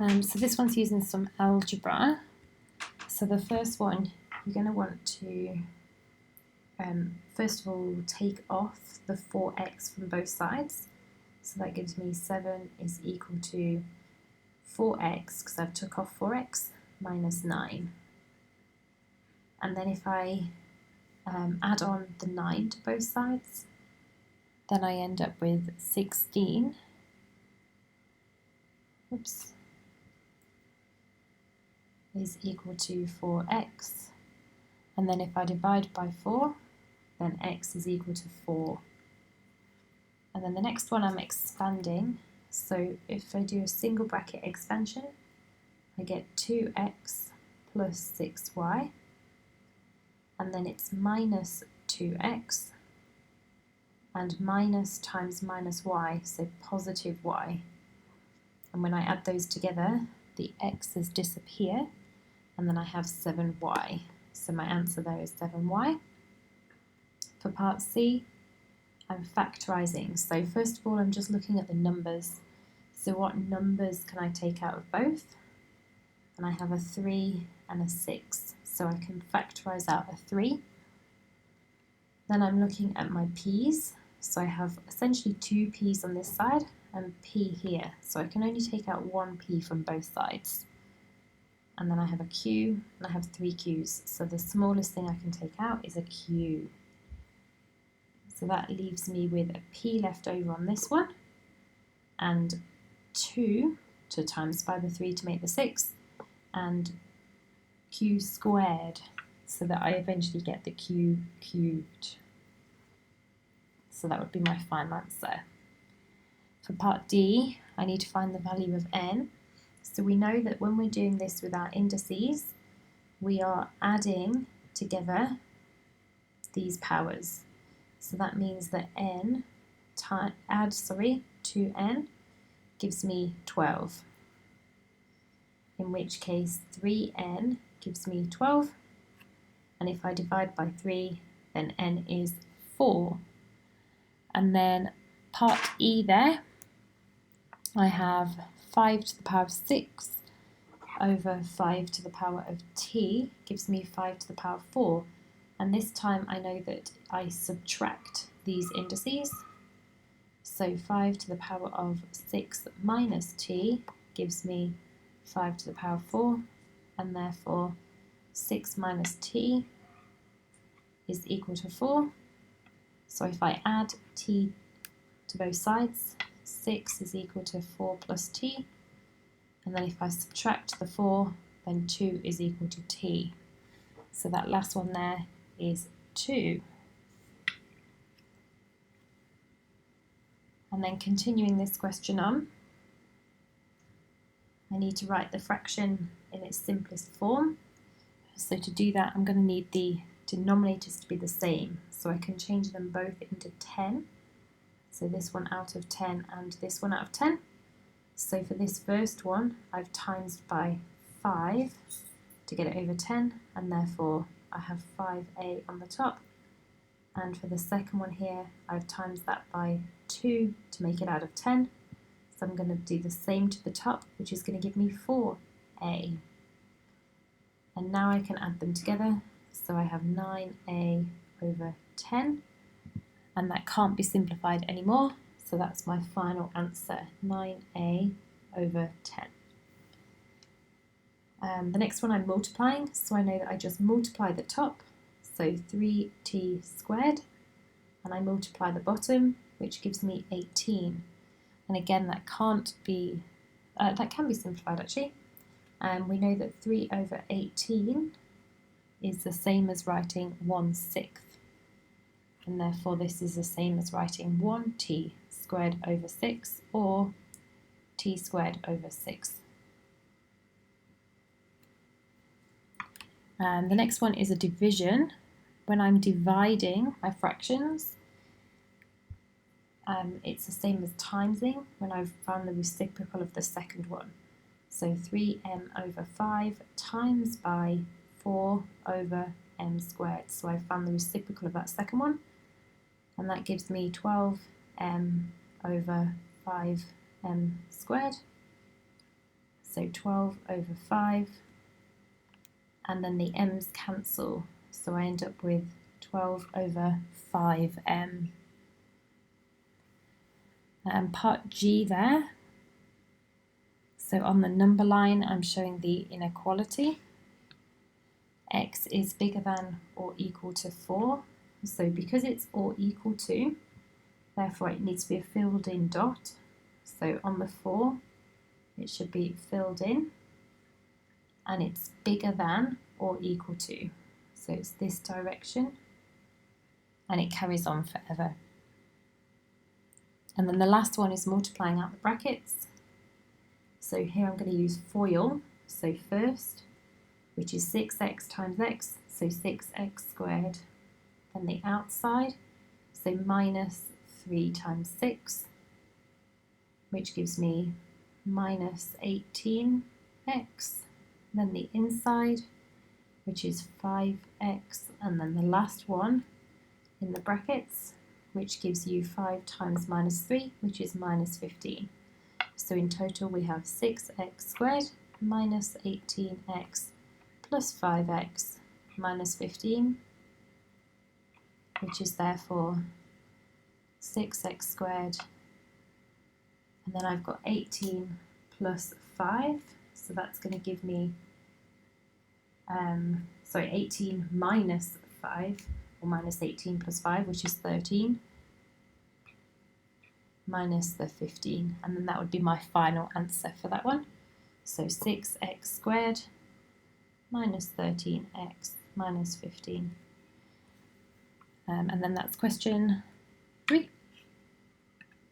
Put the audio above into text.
So this one's using some algebra. So the first one, you're going to want to, first of all, take off the 4x from both sides. So that gives me 7 is equal to 4x, because I've took off 4x, minus 9. And then if I add on the 9 to both sides, then I end up with 16. Oops. Is equal to 4x. And then if I divide by 4, then x is equal to 4. And then the next one I'm expanding. So if I do a single bracket expansion, I get 2x plus 6y. And then it's minus 2x. And minus times minus y, so positive y. And when I add those together, the x's disappear. And then I have 7y. So my answer there is 7y. For part C, I'm factorising. So first of all, I'm just looking at the numbers. So what numbers can I take out of both? And I have a 3 and a 6. So I can factorise out a 3. Then I'm looking at my p's. So I have essentially 2 p's on this side and p here. So I can only take out 1 p from both sides. And then I have a q, and I have 3 q's. So the smallest thing I can take out is a q. So that leaves me with a p left over on this one, and 2 to times by the 3 to make the 6, and q squared, so that I eventually get the q cubed. So that would be my final answer. For part D, I need to find the value of n. So we know that when we're doing this with our indices, we are adding together these powers. So that means that n add 2n gives me 12. In which case 3n gives me 12. And if I divide by 3, then n is 4. And then part E there, I have 5 to the power of 6 over 5 to the power of t gives me 5 to the power of 4. And this time I know that I subtract these indices. So 5 to the power of 6 minus t gives me 5 to the power of 4. And therefore 6 minus t is equal to 4. So if I add t to both sides, 6 is equal to 4 plus t, and then if I subtract the 4, then 2 is equal to t. So that last one there is 2. And then continuing this question on, I need to write the fraction in its simplest form. So to do that, I'm going to need the denominators to be the same. So I can change them both into 10. So this one out of 10 and this one out of 10. So for this first one, I've times by 5 to get it over 10, and therefore I have 5a on the top. And for the second one here, I've times that by 2 to make it out of 10. So I'm going to do the same to the top, which is going to give me 4a. And now I can add them together. So I have 9a over 10. And that can't be simplified anymore, so that's my final answer, 9a over 10. The next one I'm multiplying, so I know that I just multiply the top, so 3t squared, and I multiply the bottom, which gives me 18. And again, that can be simplified actually. We know that 3 over 18 is the same as writing 1/6. And therefore this is the same as writing 1t squared over 6 or t squared over 6. The next one is a division. When I'm dividing my fractions, it's the same as timesing when I've found the reciprocal of the second one. So 3m over 5 times by 4 over m squared. So I've found the reciprocal of that second one. And that gives me 12m over 5m squared. so 12 over 5, and then the m's cancel, so I end up with 12 over 5m. Part G there, so on the number line I'm showing the inequality. X is bigger than or equal to 4, so because it's or equal to, therefore it needs to be a filled in dot. So on the 4 it should be filled in, and it's bigger than or equal to, so it's this direction, and it carries on forever. And then the last one is multiplying out the brackets. So here I'm going to use FOIL, so first, which is 6x times x, so 6x squared, then the outside, so minus 3 times 6, which gives me minus 18x, then the inside, which is 5x, and then the last one in the brackets, which gives you 5 times minus 3, which is minus 15. So in total we have 6x squared minus 18x plus 5x minus 15, which is therefore 6x squared, and then I've got 18 plus 5, so that's going to give me 18 minus 5, or minus 18 plus 5, which is 13, minus the 15, and then that would be my final answer for that one. So 6x squared minus 13x minus 15. And then that's question 3.